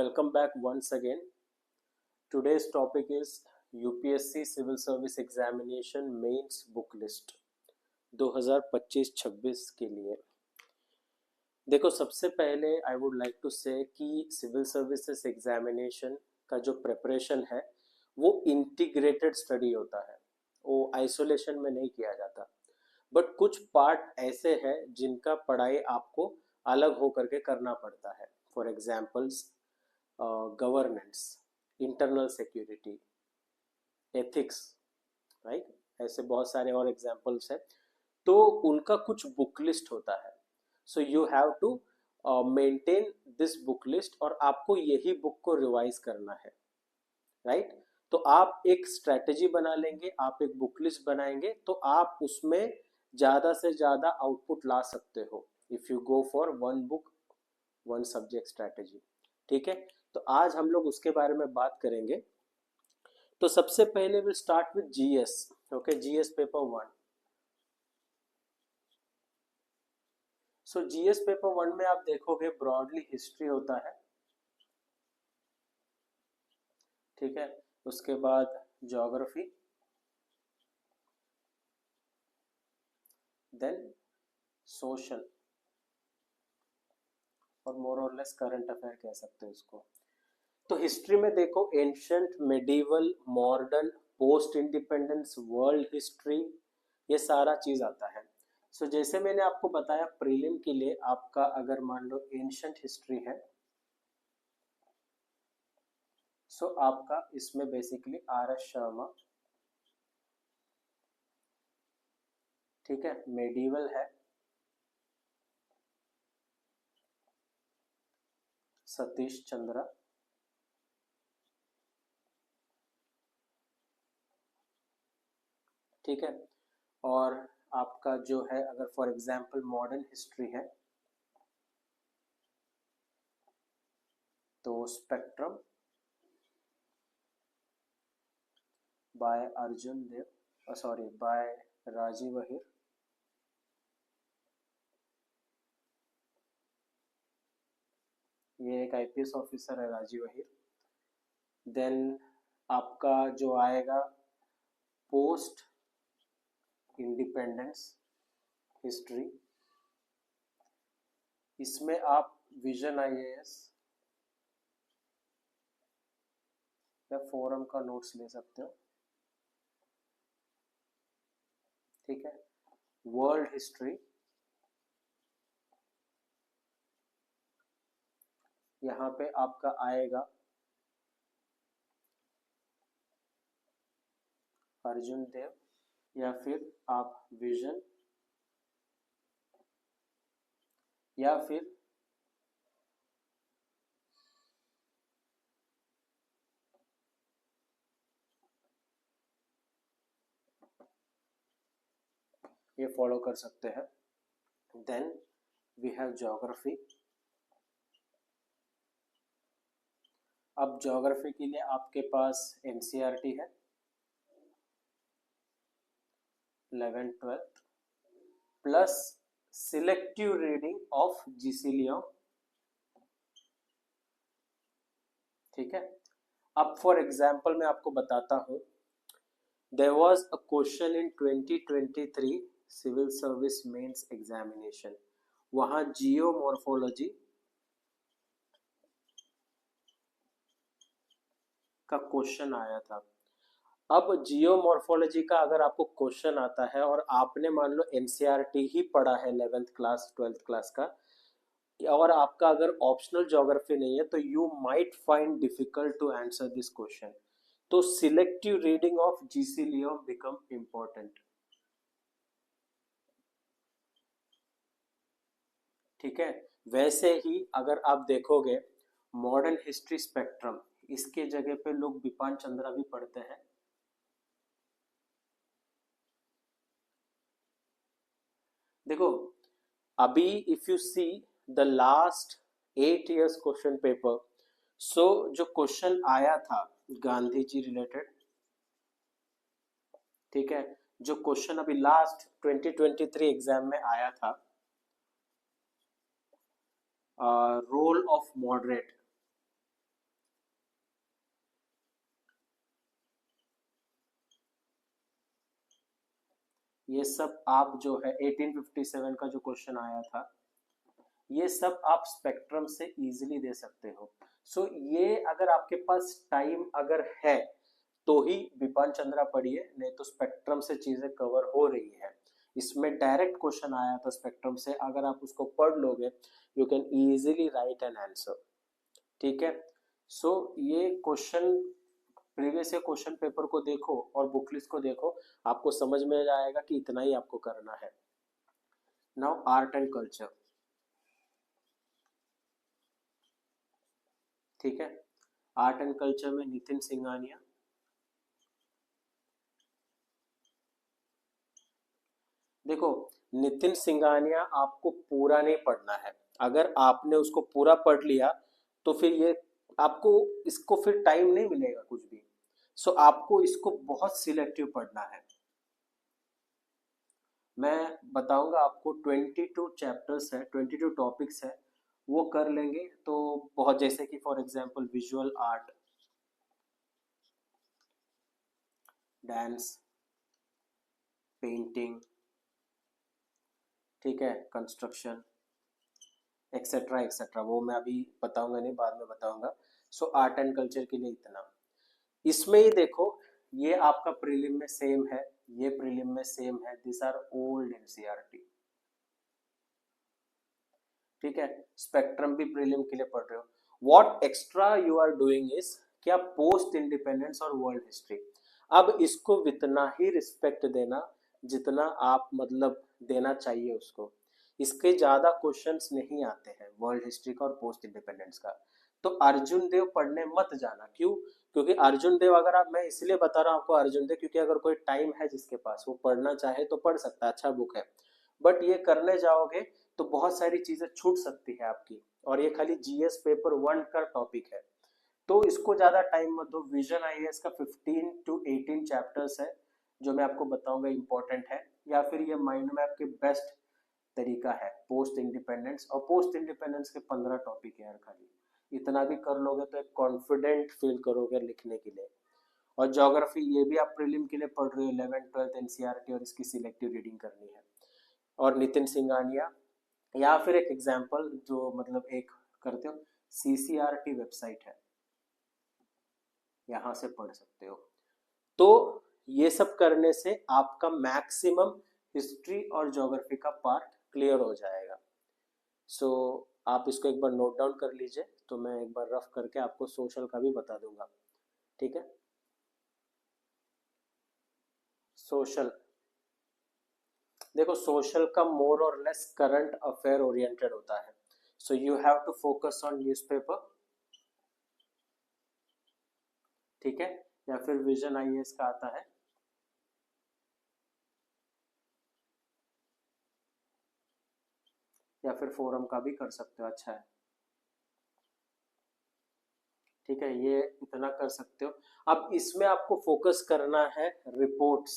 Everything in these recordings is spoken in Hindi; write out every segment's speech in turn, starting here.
welcome back once again. Today's topic is UPSC Civil Service Examination Mains Book List 2025-26 के लिए। देखो, सबसे पहले आई वुड लाइक टू से कि सिविल सर्विसेज एग्जामिनेशन का जो प्रिपरेशन है वो इंटीग्रेटेड स्टडी होता है, वो आइसोलेशन में नहीं किया जाता। बट कुछ पार्ट ऐसे हैं जिनका पढ़ाई आपको अलग होकर के करना पड़ता है। For examples governance, internal security, ethics, right, ऐसे बहुत सारे और एग्जाम्पल्स हैं। तो उनका कुछ बुक लिस्ट होता है। So you have to maintain this book list और आपको यही बुक को रिवाइज करना है, राइट। तो आप एक स्ट्रेटेजी बना लेंगे, आप एक बुक लिस्ट बनाएंगे तो आप उसमें ज़्यादा से ज़्यादा आउटपुट ला सकते हो if you go for one book one subject strategy. ठीक है, तो आज हम लोग उसके बारे में बात करेंगे। तो सबसे पहले will start with GS. Okay, GS paper 1। So GS paper 1 में आप देखोगे ब्रॉडली हिस्ट्री होता है, ठीक है। उसके बाद ज्योग्राफी, देन सोशल और मोर और लेस करंट अफेयर कह सकते हैं उसको। तो हिस्ट्री में देखो ancient, medieval, modern, post independence, world history, ये सारा चीज आता है। सो जैसे मैंने आपको बताया प्रीलिम के लिए आपका अगर मान लो एंशंट हिस्ट्री है, सो आपका इसमें बेसिकली आर एस शर्मा, ठीक है। मेडिवल है सतीश चंद्रा, ठीक है। और आपका जो है अगर फॉर एग्जांपल मॉडर्न हिस्ट्री है तो स्पेक्ट्रम बाय अर्जुन देव, सॉरी बाय राजीव अहिर, ये एक आईपीएस ऑफिसर है राजीव अहिर। देन आपका जो आएगा पोस्ट इंडिपेंडेंस हिस्ट्री, इसमें आप विजन आईएएस या फोरम का नोट्स ले सकते हो, ठीक है। वर्ल्ड हिस्ट्री, यहाँ पे आपका आएगा अर्जुन देव, या फिर आप विजन, या फिर ये फॉलो कर सकते हैं। Then we have geography. अब ज्योग्राफी के लिए आपके पास एनसीईआरटी है 11th 12th plus selective reading of GC Leong, ठीक है। अब फॉर एग्जांपल मैं आपको बताता हूं, there was a question in 2023 civil service mains examination, वहां जियोमॉर्फोलॉजी का क्वेश्चन आया था। अब जियोमॉर्फोलॉजी का अगर आपको क्वेश्चन आता है और आपने मान लो एनसीईआरटी ही पढ़ा है 11th क्लास 12th क्लास का, और आपका अगर ऑप्शनल ज्योग्राफी नहीं है, तो you might find difficult to answer this question. तो selective reading of GC Leon become important, ठीक है। वैसे ही अगर आप देखोगे मॉडर्न हिस्ट्री स्पेक्ट्रम, इसके जगह पे लोग बिपान चंद्रा भी पढ़ते हैं। देखो अभी if you see the last 8 years question paper, so जो क्वेश्चन आया था गांधी जी रिलेटेड, ठीक है, जो क्वेश्चन अभी लास्ट 2023 एग्जाम में आया था, रोल ऑफ मॉडरेट, ये सब आप जो है 1857 का जो क्वेश्चन आया था, ये सब आप स्पेक्ट्रम से इजीली दे सकते हो। सो ये अगर आपके पास टाइम अगर है तो ही बिपान चंद्रा पढ़िए, नहीं तो स्पेक्ट्रम से चीजें कवर हो रही है। इसमें डायरेक्ट क्वेश्चन आया था स्पेक्ट्रम से, अगर आप उसको पढ़ लोगे you can easily right an answer. ठीक है, सो ये question previous year question paper को देखो और बुक लिस्ट को देखो, आपको समझ में आएगा कि इतना ही आपको करना है। Now art and culture. ठीक है, आर्ट एंड कल्चर में नितिन सिंघानिया। देखो, नितिन सिंघानिया आपको पूरा नहीं पढ़ना है। अगर आपने उसको पूरा पढ़ लिया तो फिर ये आपको इसको फिर टाइम नहीं मिलेगा कुछ भी। सो आपको इसको बहुत सिलेक्टिव पढ़ना है। मैं बताऊंगा आपको 22 चैप्टर्स है, 22 टॉपिक्स है, वो कर लेंगे तो बहुत, जैसे कि for example visual art, dance, painting, ठीक है, कंस्ट्रक्शन, एक्सेट्रा एक्सेट्रा, वो मैं अभी बताऊंगा नहीं, बाद में बताऊंगा। सो आर्ट एंड कल्चर के लिए इतना। इसमें ही देखो, ये आपका प्रीलिम में सेम है, ये प्रीलिम में सेम है, दिस आर ओल्ड एनसीईआरटी। ठीक है, स्पेक्ट्रम भी प्रीलिम के लिए पढ़ रहे हो। What extra you are doing is, क्या पोस्ट इंडिपेंडेंस और वर्ल्ड हिस्ट्री। अब इसको उतना ही रिस्पेक्ट देना जितना आप मतलब देना चाहिए उसको। इसके ज्यादा क्वेश्चंस नहीं आते हैं वर्ल्ड हिस्ट्री का और पोस्ट इंडिपेंडेंस का। तो अर्जुन देव पढ़ने मत जाना। क्यों? क्योंकि अर्जुन देव, अगर आप, मैं इसलिए बता रहा हूँ आपको अर्जुन देव, क्योंकि अगर कोई टाइम है जिसके पास, वो पढ़ना चाहे तो पढ़ सकता है, अच्छा बुक है। बट ये करने जाओगे तो बहुत सारी चीजें छूट सकती है आपकी, और ये खाली जीएस पेपर 1 का टॉपिक है। तो इसको ज्यादा टाइम मत दो। विजन आईएएस का 15 to 18 चैप्टर्स है जो मैं आपको बताऊंगा, इंपॉर्टेंट है। या फिर ये माइंड मैप के बेस्ट तरीका है पोस्ट इंडिपेंडेंस, और पोस्ट इंडिपेंडेंस के 15 टॉपिक है यार खाली। इतना भी कर लोगे तो एक कॉन्फिडेंट फील करोगे लिखने के लिए। और ज्योग्राफी ये भी आप प्रीलिम के लिए पढ़ रहे हो, 11th 12th एनसीईआरटी, और इसकी सिलेक्टिव रीडिंग करनी है। और नितिन सिंघानिया, या फिर एक एग्जांपल जो मतलब एक करते हो, सीसीआरटी वेबसाइट है, यहां से पढ़ सकते हो। तो ये सब करने से आपका मैक्सिमम हिस्ट्री और ज्योग्राफी का पार्ट क्लियर हो जाएगा। सो आप इसको एक बार नोट डाउन कर लीजिए, तो मैं एक बार रफ करके आपको सोशल का भी बता दूंगा। ठीक है, सोशल। देखो, सोशल का मोर और लेस करंट अफेयर ओरिएंटेड होता है। So you have to focus on newspaper. ठीक है, या फिर विजन आईएएस का आता है, या फिर फोरम का भी कर सकते हो, अच्छा है। ठीक है, ये इतना कर सकते हो। अब इसमें आपको फोकस करना है रिपोर्ट्स।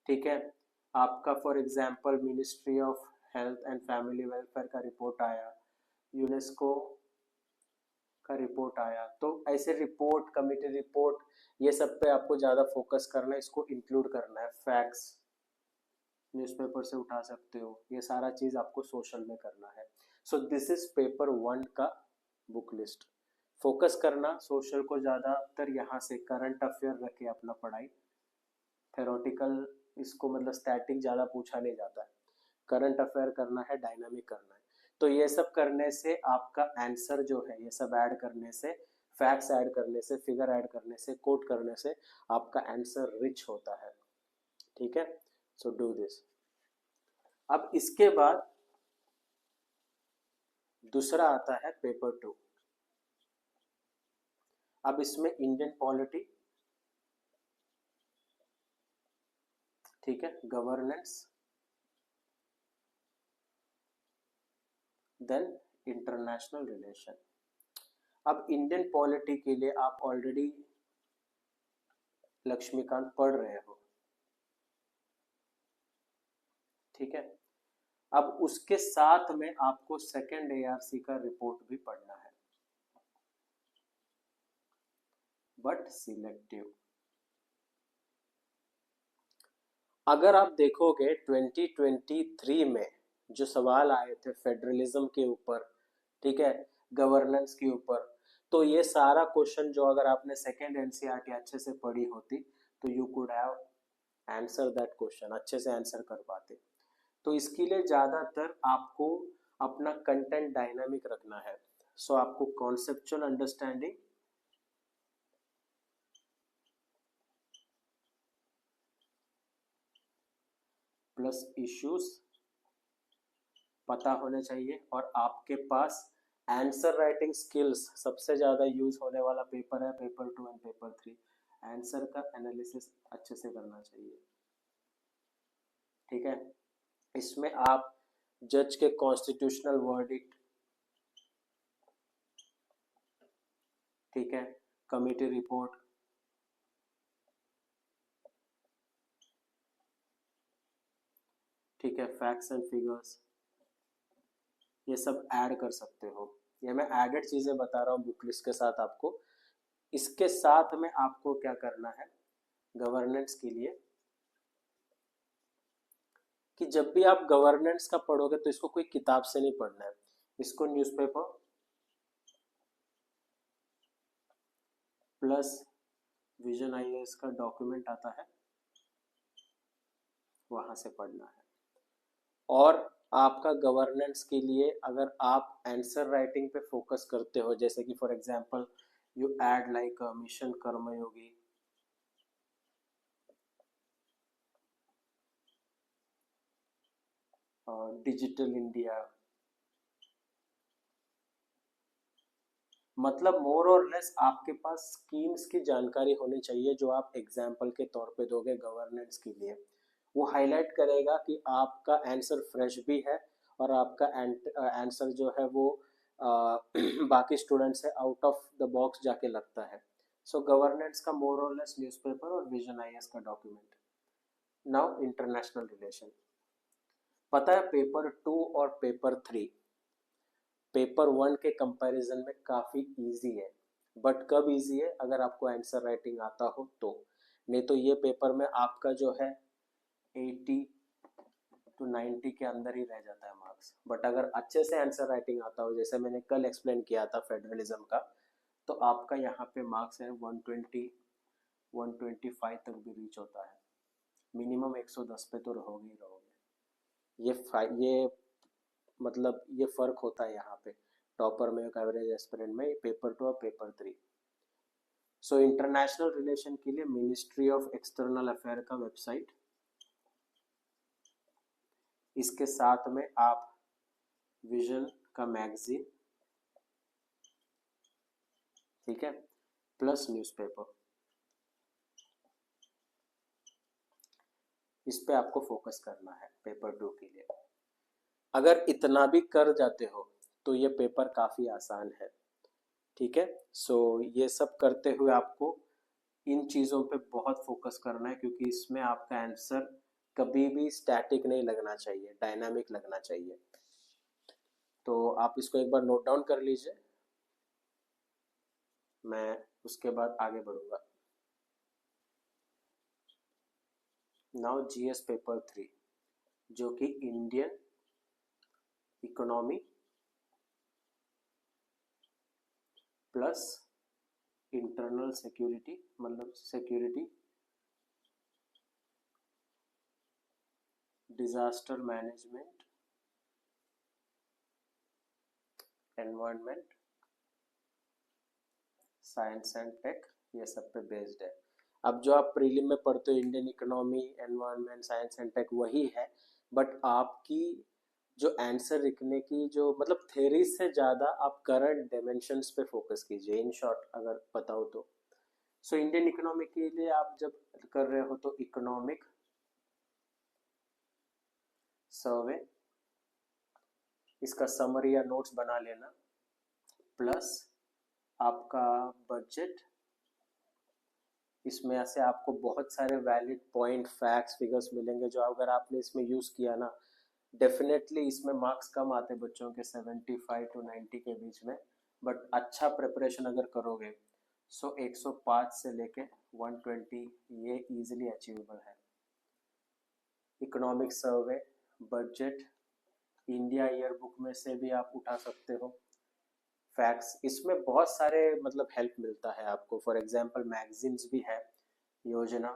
ठीक है, आपका for example ministry of health and family welfare का रिपोर्ट आया, यूनेस्को का रिपोर्ट आया, तो ऐसे रिपोर्ट, कमिटी रिपोर्ट, ये सब पे आपको ज्यादा फोकस करना है, इसको इंक्लूड करना है। फैक्ट्स न्यूज़पेपर से उठा सकते हो, ये सारा चीज आपको सोशल में करना है। सो दिस इज पेपर 1 का बुक लिस्ट। फोकस करना सोशल को ज्यादातर, यहाँ से करंट अफेयर रखे अपना पढ़ाई। थेरोटिकल इसको मतलब स्टैटिक ज्यादा पूछा नहीं जाता है, करंट अफेयर करना है, डायनामिक करना है। तो ये सब करने से आपका आंसर जो है, ये सब ऐड करने से, फैक्ट्स ऐड करने से, फिगर ऐड करने से, कोट करने से आपका आंसर रिच होता है। ठीक है, सो डू दिस। अब इसके बाद दूसरा आता है पेपर 2। अब इसमें इंडियन पॉलिटी, ठीक है, गवर्नेंस, देन इंटरनेशनल रिलेशन। अब इंडियन पॉलिटी के लिए आप ऑलरेडी लक्ष्मीकांत पढ़ रहे हो। ठीक है, अब उसके साथ में आपको सेकंड एआरसी का रिपोर्ट भी पढ़ना है, बट सिलेक्टिव। अगर आप देखोगे 2023 में जो सवाल आए थे फेडरलिज्म के ऊपर, ठीक है, गवर्नेंस के ऊपर, तो ये सारा क्वेश्चन जो अगर आपने सेकेंड एनसीईआरटी अच्छे से पढ़ी होती तो you could have answer that question, अच्छे से आंसर कर पाते। तो इसके लिए ज़्यादातर आपको अपना कंटेंट डायनामिक रखना है। सो आपको कॉन्सेप्चुअल अंडरस्टैंडिंग प्लस इश्यूज पता होने चाहिए, और आपके पास आंसर राइटिंग स्किल्स, सबसे ज़्यादा यूज होने वाला पेपर है पेपर 2 एंड पेपर 3। आंसर का एनालिसिस अच्छे से करना चाहिए, ठीक है। इसमें आप जज के कॉन्स्टिट्यूशनल वर्डिक्ट, ठीक है, कमिटी रिपोर्ट, ठीक है, फैक्ट्स एंड फिगर्स, ये सब ऐड कर सकते हो। ये मैं एडेड चीज़ें बता रहा हूँ बुक लिस्ट के साथ आपको। इसके साथ में आपको क्या करना है गवर्नेंस के लिए, कि जब भी आप गवर्नेंस का पढ़ोगे तो इसको कोई किताब से नहीं पढ़ना है, इसको न्यूज़पेपर प्लस विजन आईएएस का डॉक्यूमेंट आता है वहां से पढ़ना है। और आपका गवर्नेंस के लिए अगर आप आंसर राइटिंग पे फोकस करते हो, जैसे कि for example you add like mission Karmayogi, और डिजिटल इंडिया, मतलब मोर और लेस आपके पास स्कीम्स की जानकारी होनी चाहिए जो आप एग्जाम्पल के तौर पे दोगे गवर्नेंस के लिए। वो हाईलाइट करेगा कि आपका आंसर फ्रेश भी है और आपका आंसर जो है वो बाकी स्टूडेंट से आउट ऑफ द बॉक्स जाके लगता है। सो गवर्नेंस का मोर और लेस न्यूज़पेपर और विजन आईएएस का डॉक्यूमेंट। नाउ इंटरनेशनल रिलेशन, पता है पेपर 2 और पेपर 3 पेपर 1 के कंपैरिजन में काफ़ी इजी है। बट कब इजी है, अगर आपको आंसर राइटिंग आता हो तो। नहीं तो ये पेपर में आपका जो है 80 टू 90 के अंदर ही रह जाता है मार्क्स। बट अगर अच्छे से आंसर राइटिंग आता हो, जैसे मैंने कल एक्सप्लेन किया था फेडरलिज्म का, तो आपका यहाँ पे मार्क्स है 120 125 तक भी रीच होता है। मिनिमम 110 पे तो रहोगे ही रहोगे। ये मतलब ये फर्क होता है यहाँ पे टॉपर में, एवरेज एस्पिरेंट में, पेपर 2 और पेपर 3। सो इंटरनेशनल रिलेशन के लिए मिनिस्ट्री ऑफ एक्सटर्नल अफेयर का वेबसाइट, इसके साथ में आप विजन का मैगजीन, ठीक है, प्लस न्यूज़पेपर, इस पे आपको फोकस करना है पेपर 2 के लिए। अगर इतना भी कर जाते हो तो ये पेपर काफ़ी आसान है, ठीक है। सो ये सब करते हुए आपको इन चीज़ों पे बहुत फोकस करना है, क्योंकि इसमें आपका आंसर कभी भी स्टैटिक नहीं लगना चाहिए, डायनामिक लगना चाहिए। तो आप इसको एक बार नोट डाउन कर लीजिए, मैं उसके बाद आगे बढ़ूंगा। नाउ जीएस पेपर 3, जो कि Indian economy plus internal security, मतलब security, disaster management, environment, science and tech, ये सब पे बेस्ड है। अब जो आप प्रीलिम में पढ़ते हो Indian economy, environment, science and tech, वही है। बट आपकी जो आंसर लिखने की जो मतलब थ्योरी से ज़्यादा आप करंट डायमेंशंस पे फोकस कीजिए, इन शॉर्ट अगर बताओ तो। सो इंडियन इकोनॉमी के लिए आप जब कर रहे हो तो इकोनॉमिक सर्वे, इसका समरी या नोट्स बना लेना, प्लस आपका बजट, इसमें से आपको बहुत सारे वैलिड पॉइंट, फैक्ट्स, फिगर्स मिलेंगे जो अगर आपने इसमें यूज़ किया ना, डेफिनेटली इसमें मार्क्स कम आते बच्चों के 75 टू 90 के बीच में। बट अच्छा प्रिपरेशन अगर करोगे सो 105 से लेके 120 ये इजीली अचीवेबल है। Economic survey, budget, India year book में से भी आप उठा सकते हो, फैक्ट्स, इसमें बहुत सारे मतलब हेल्प मिलता है आपको। फॉर एग्जांपल मैगजीन्स भी है, योजना,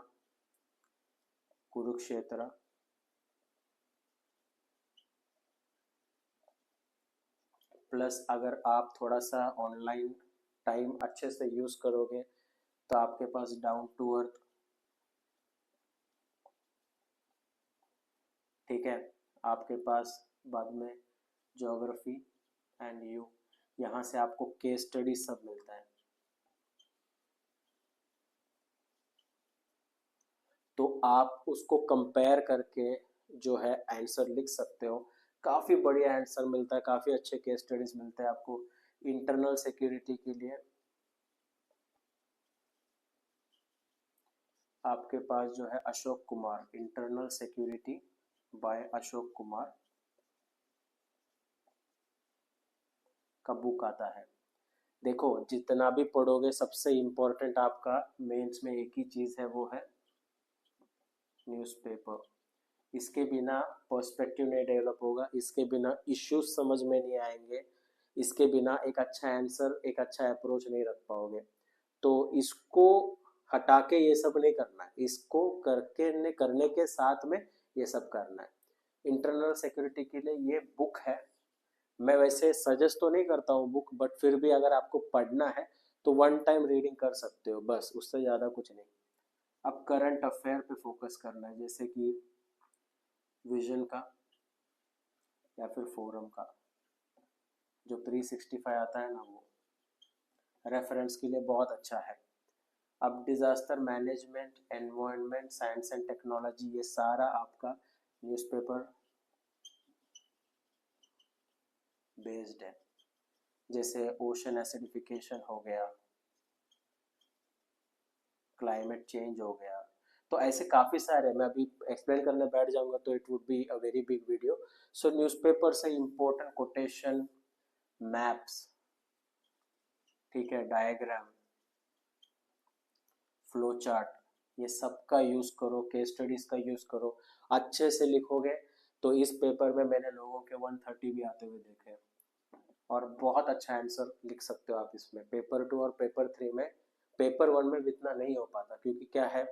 कुरुक्षेत्र, प्लस अगर आप थोड़ा सा ऑनलाइन टाइम अच्छे से यूज करोगे तो आपके पास डाउन टू अर्थ, ठीक है, आपके पास बाद में ज्योग्राफी एंड यू, यहाँ से आपको केस स्टडी सब मिलता है। तो आप उसको कंपेयर करके जो है आंसर लिख सकते हो। काफ़ी बढ़िया आंसर मिलता है, काफ़ी अच्छे केस स्टडीज मिलते हैं आपको इंटरनल सिक्योरिटी के लिए। आपके पास जो है Ashok Kumar, internal security bye Ashok Kumar का बुक आता है। देखो जितना भी पढ़ोगे सबसे इम्पोर्टेंट आपका मेंस में एक ही चीज़ है, वो है न्यूज़पेपर। इसके बिना पर्सपेक्टिव नहीं डेवलप होगा, इसके बिना इश्यूज समझ में नहीं आएंगे, इसके बिना एक अच्छा आंसर, एक अच्छा अप्रोच नहीं रख पाओगे। तो इसको हटा के ये सब नहीं करना है, इसको करके करने के साथ में ये सब करना है। इंटरनल सिक्योरिटी के लिए ये बुक है। मैं वैसे सजेस्ट तो नहीं करता हूँ बुक, बट फिर भी अगर आपको पढ़ना है तो वन टाइम रीडिंग कर सकते हो, बस उससे ज़्यादा कुछ नहीं। अब करंट अफेयर पे फोकस करना है, जैसे कि विजन का या फिर फोरम का जो 365 आता है ना, वो रेफरेंस के लिए बहुत अच्छा है। अब disaster management, environment, science and technology, ये सारा आपका न्यूज़पेपर बेस्ड है। जैसे ओशन एसिडिफिकेशन हो गया, क्लाइमेट चेंज हो गया, तो ऐसे काफ़ी सारे, मैं अभी एक्सप्लेन करने बैठ जाऊंगा तो it would be a very big video. So newspaper से इम्पोर्टेंट कोटेशन, मैप्स, ठीक है, डायग्राम, फ्लो चार्ट, ये सब का यूज़ करो, केस स्टडीज़ का यूज़ करो। अच्छे से लिखोगे तो इस पेपर में मैंने लोगों के 130 भी आते हुए देखे हैं, और बहुत अच्छा आंसर लिख सकते हो आप इसमें। पेपर 2 और पेपर 3 में, पेपर 1 में इतना नहीं हो पाता, क्योंकि क्या है,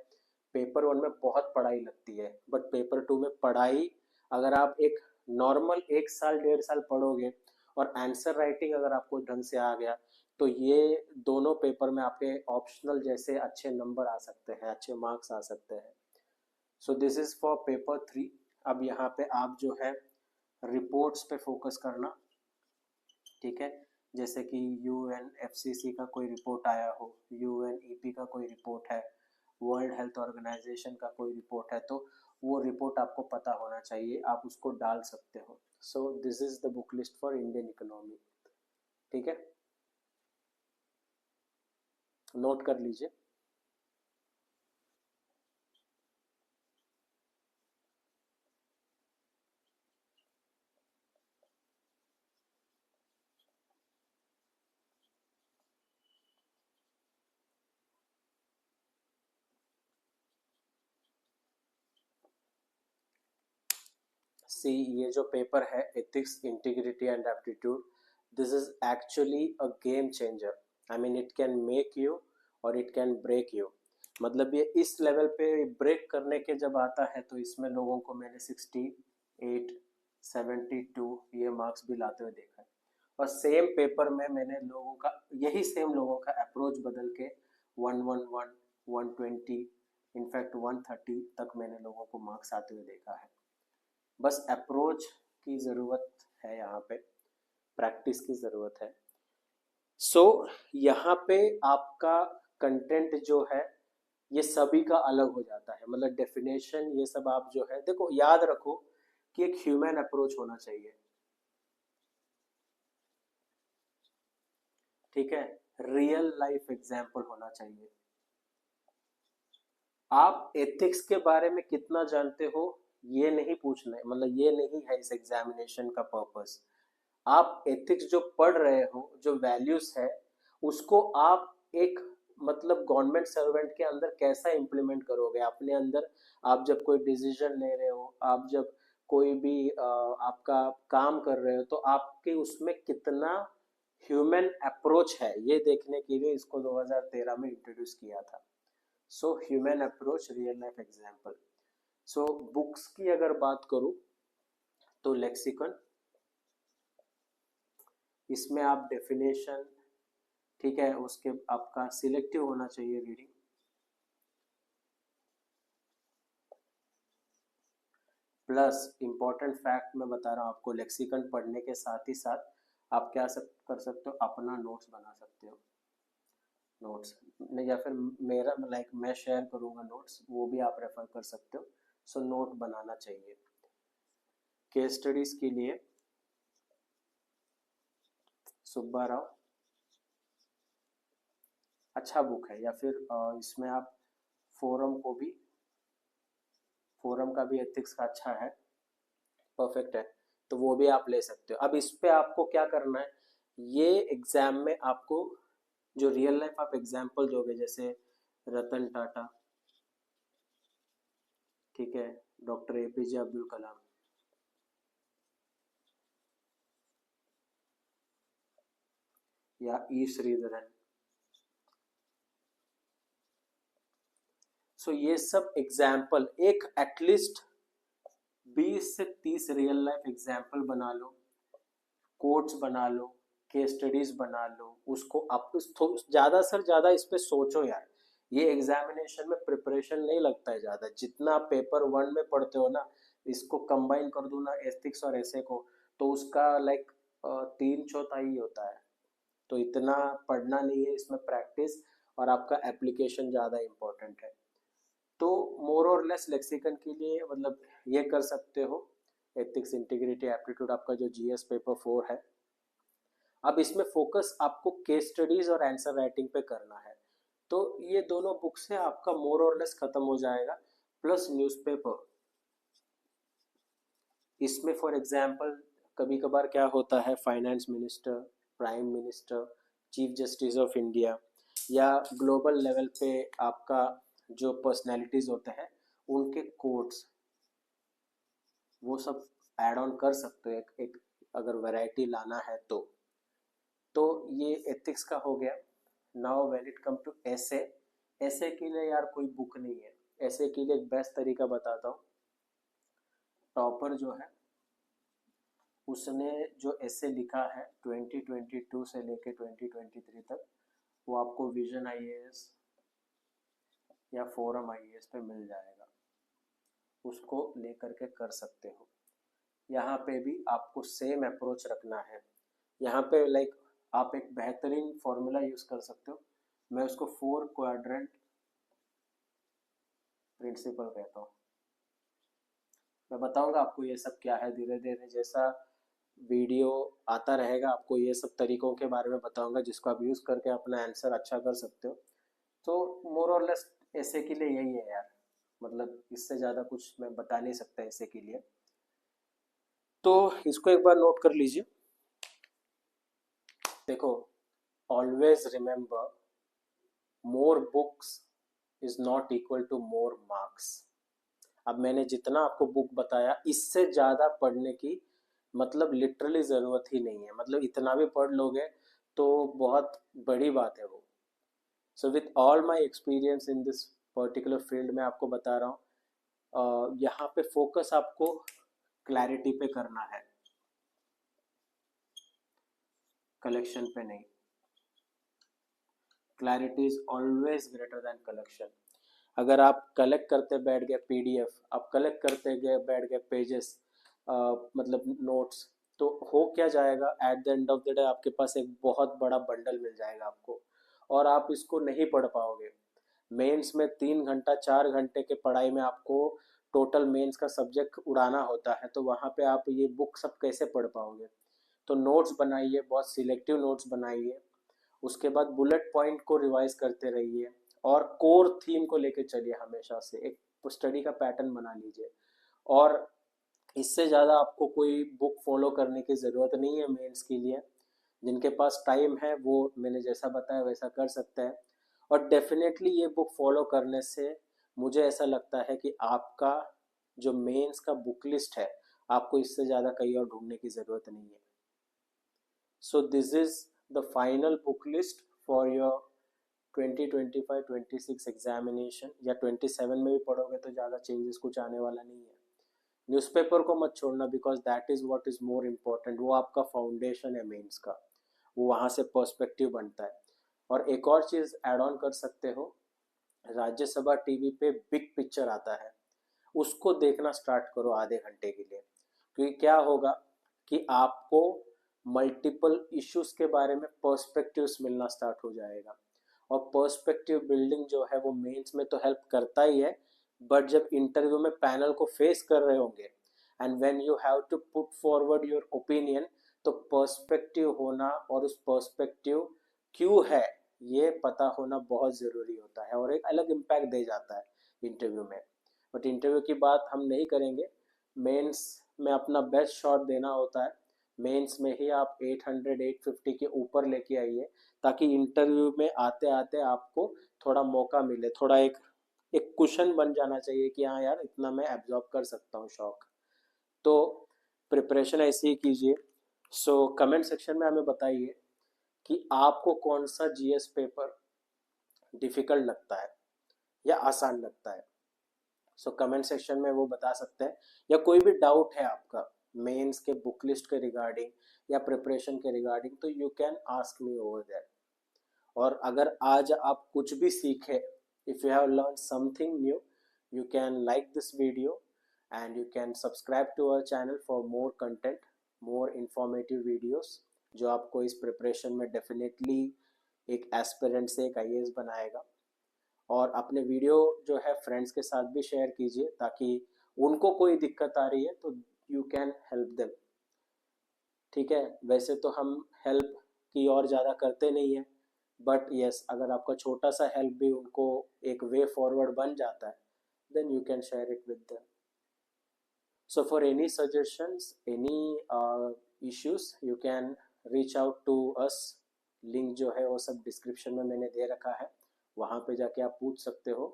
पेपर 1 में बहुत पढ़ाई लगती है, बट पेपर 2 में पढ़ाई अगर आप एक नॉर्मल 1 साल 1.5 साल पढ़ोगे और आंसर राइटिंग अगर आपको ढंग से आ गया तो ये दोनों पेपर में आपके ऑप्शनल जैसे अच्छे नंबर आ सकते हैं, अच्छे मार्क्स आ सकते हैं। So this is for paper 3। अब यहाँ पे आप जो है रिपोर्ट्स पे फोकस करना, ठीक है, जैसे कि यूएनएफसीसी का कोई रिपोर्ट आया हो, यूएनईपी का कोई रिपोर्ट है, वर्ल्ड हेल्थ ऑर्गेनाइजेशन का कोई रिपोर्ट है, तो वो रिपोर्ट आपको पता होना चाहिए, आप उसको डाल सकते हो। So this is the book list for Indian economy, ठीक है, नोट कर लीजिए। सी, ये जो पेपर है ethics, integrity and aptitude, this is actually a game changer. I mean it can make you और इट कैन ब्रेक यू। मतलब ये इस लेवल पे ब्रेक करने के जब आता है तो इसमें लोगों को मैंने 68, 72 ये मार्क्स भी लाते हुए देखा है। और सेम पेपर में मैंने लोगों का, यही सेम लोगों का अप्रोच बदल के 111, 120, इनफैक्ट 130 तक मैंने लोगों को मार्क्स आते हुए देखा है। बस अप्रोच की ज़रूरत है, यहाँ पे प्रैक्टिस की ज़रूरत है। सो यहाँ पे आपका कंटेंट जो है ये सभी का अलग हो जाता है, मतलब डेफिनेशन ये सब आप जो है, देखो याद रखो कि एक ह्यूमन अप्रोच होना चाहिए, ठीक है, रियल लाइफ एग्जाम्पल होना चाहिए। आप एथिक्स के बारे में कितना जानते हो ये नहीं पूछना है, मतलब ये नहीं है इस एग्जामिनेशन का पर्पस। आप एथिक्स जो पढ़ रहे हो, जो वैल्यूज है, उसको आप एक मतलब गवर्नमेंट सर्वेंट के अंदर कैसा इम्प्लीमेंट करोगे अपने अंदर। आप जब कोई डिसीजन ले रहे हो, आप जब कोई भी आपका काम कर रहे हो, तो आपके उसमें कितना ह्यूमन अप्रोच है, ये देखने के लिए इसको 2013 में इंट्रोड्यूस किया था। So human approach real life example. So books की अगर बात करूं तो लेक्सिकन, इसमें आप डेफिनेशन, ठीक है, उसके आपका सिलेक्टिव होना चाहिए रीडिंग। प्लस इंपॉर्टेंट फैक्ट मैं बता रहा हूँ आपको, लेक्सिकन पढ़ने के साथ ही साथ आप क्या कर सकते हो, अपना नोट्स बना सकते हो। नोट्स या फिर मेरा लाइक मैं शेयर करूँगा नोट्स, वो भी आप रेफर कर सकते हो। सो नोट बनाना चाहिए। केस स्टडीज के लिए सुब्बा राव अच्छा बुक है, या फिर इसमें आप फोरम को भी, फोरम का भी एथिक्स का अच्छा है, परफेक्ट है, तो वो भी आप ले सकते हो। अब इस पे आपको क्या करना है, ये एग्जाम में आपको जो रियल लाइफ आप एग्जाम्पल दोगे, जैसे रतन टाटा, ठीक है, डॉक्टर एपीजे अब्दुल कलाम, या ई श्रीधरन, सो ये सब एग्जाम्पल एक एटलीस्ट 20 से 30 रियल लाइफ एग्जाम्पल बना लो, कोट्स बना लो, केस स्टडीज बना लो, उसको आप ज्यादा से ज्यादा इस पे सोचो यार। ये एग्जामिनेशन में प्रिपरेशन नहीं लगता है ज्यादा, जितना आप पेपर वन में पढ़ते हो ना, इसको कंबाइन कर दो ना एथिक्स और ऐसे को, तो उसका लाइक 3/4 ही होता है। तो इतना पढ़ना नहीं है, इसमें प्रैक्टिस और आपका एप्लीकेशन ज़्यादा इम्पोर्टेंट है। तो मोर और लेस लेक्सिकन के लिए मतलब ये कर सकते हो। एथिक्स, इंटीग्रिटी, एप्टीट्यूड आपका जो जीएस पेपर 4 है। अब इसमें फोकस आपको केस स्टडीज और आंसर राइटिंग पे करना है। तो ये दोनों बुक से आपका मोर और लेस खत्म हो जाएगा। प्लस न्यूज़पेपर, इसमें फॉर एग्जांपल कभी कभार क्या होता है, finance minister, prime minister, chief justice of India, या ग्लोबल लेवल पे आपका जो पर्सनैलिटीज होते हैं, उनके कोट्स, वो सब ऐड ऑन कर सकते हो एक अगर वैरायटी लाना है तो ये एथिक्स का हो गया। Now when it come to ऐसे, ऐसे के लिए यार कोई बुक नहीं है। ऐसे के लिए एक बेस्ट तरीका बताता हूँ। टॉपर जो है, उसने जो ऐसे लिखा है 2022 से लेके 2023 तक, वो आपको विजन आईएएस या फोरम आईएएस पे मिल जाएगा, उसको लेकर के कर सकते हो। यहाँ पे भी आपको सेम अप्रोच रखना है। यहाँ पे लाइक आप एक बेहतरीन फॉर्मूला यूज कर सकते हो, मैं उसको 4 क्वाड्रेंट प्रिंसिपल कहता हूँ। मैं बताऊंगा आपको ये सब क्या है धीरे धीरे, जैसा वीडियो आता रहेगा आपको ये सब तरीकों के बारे में बताऊंगा, जिसको आप यूज करके अपना आंसर अच्छा कर सकते हो। तो मोर और लेस ऐसे के लिए यही है यार, मतलब इससे ज़्यादा कुछ मैं बता नहीं सकता ऐसे के लिए। तो इसको एक बार नोट कर लीजिए। देखो, always remember, more books is not equal to more marks. अब मैंने जितना आपको बुक बताया, इससे ज़्यादा पढ़ने की मतलब लिटरली ज़रूरत ही नहीं है। मतलब इतना भी पढ़ लोगे तो बहुत बड़ी बात है वो। So with all my experience in this particular field में आपको बता रहा हूँ, यहाँ पे फोकस आपको क्लैरिटी पे करना है, कलेक्शन पे नहीं। Clarity is always greater than collection. अगर आप कलेक्ट करते बैठ गए पीडीएफ, आप कलेक्ट करते गए बैठ गए पेजेस, मतलब नोट्स, तो हो क्या जाएगा, at the end of the day आपके पास एक बहुत बड़ा बंडल मिल जाएगा आपको, और आप इसको नहीं पढ़ पाओगे। मेंस में 3 घंटा 4 घंटे के पढ़ाई में आपको टोटल मेंस का सब्जेक्ट उड़ाना होता है, तो वहाँ पे आप ये बुक सब कैसे पढ़ पाओगे। तो नोट्स बनाइए, बहुत सिलेक्टिव नोट्स बनाइए। उसके बाद बुलेट पॉइंट को रिवाइज करते रहिए, और कोर थीम को लेके चलिए, हमेशा से एक स्टडी का पैटर्न बना लीजिए। और इससे ज़्यादा आपको कोई बुक फॉलो करने की ज़रूरत नहीं है मेंस के लिए। जिनके पास टाइम है वो मैंने जैसा बताया वैसा कर सकता है। और डेफिनेटली ये बुक फॉलो करने से मुझे ऐसा लगता है कि आपका जो मेंस का बुक लिस्ट है, आपको इससे ज़्यादा कहीं और ढूंढने की ज़रूरत नहीं है. So this is the final book list for your 2025-26 examination. या 27 में भी पढ़ोगे तो ज़्यादा चेंजेस कुछ आने वाला नहीं है. न्यूज़पेपर को मत छोड़ना, because that is what is more important. वो आपका फाउंडेशन है मेंस का, वो वहाँ से पर्सपेक्टिव बनता है. और एक और चीज़ ऐड ऑन कर सकते हो, राज्यसभा टीवी पे बिग पिक्चर आता है, उसको देखना स्टार्ट करो आधे घंटे के लिए. क्योंकि क्या होगा कि आपको मल्टीपल इश्यूज के बारे में पर्सपेक्टिव्स मिलना स्टार्ट हो जाएगा. और पर्सपेक्टिव बिल्डिंग जो है वो मेंस में तो हेल्प करता ही है, बट जब इंटरव्यू में पैनल को फेस कर रहे होंगे and when you have to put forward your opinion, तो पर्सपेक्टिव होना और उस पर्सपेक्टिव क्यों है ये पता होना बहुत ज़रूरी होता है, और एक अलग इम्पैक्ट दे जाता है इंटरव्यू में. बट इंटरव्यू की बात हम नहीं करेंगे. मेंस में अपना बेस्ट शॉट देना होता है. मेंस में ही आप 800 850 के ऊपर लेके आइए, ताकि इंटरव्यू में आते आते आपको थोड़ा मौका मिले, थोड़ा एक एक कुशन बन जाना चाहिए कि हाँ यार इतना मैं एब्जॉर्ब कर सकता हूँ शौक. तो प्रिपरेशन ऐसे ही कीजिए. सो कमेंट सेक्शन में हमें बताइए कि आपको कौन सा जीएस पेपर डिफिकल्ट लगता है या आसान लगता है. सो कमेंट सेक्शन में वो बता सकते हैं. या कोई भी डाउट है आपका मेंस के बुक लिस्ट के रिगार्डिंग या प्रिपरेशन के रिगार्डिंग, तो you can ask me over there. और अगर आज आप कुछ भी सीखे, if you have learn something new, you can like this video and you can subscribe to our channel for more content, more informative videos, जो आपको इस प्रिपरेशन में डेफिनेटली एक एस्पिरेंट से एक आईएएस बनाएगा. और अपने वीडियो जो है फ्रेंड्स के साथ भी शेयर कीजिए, ताकि उनको कोई दिक्कत आ रही है तो यू कैन हेल्प देम. ठीक है, वैसे तो हम हेल्प की और ज़्यादा करते नहीं हैं, बट यस अगर आपका छोटा सा हेल्प भी उनको एक वे फॉरवर्ड बन जाता है, then you can share it with them. So for any suggestions, any issues, you can reach out to us. Link जो है वो सब डिस्क्रिप्शन में मैंने दे रखा है, वहाँ पे जाके आप पूछ सकते हो.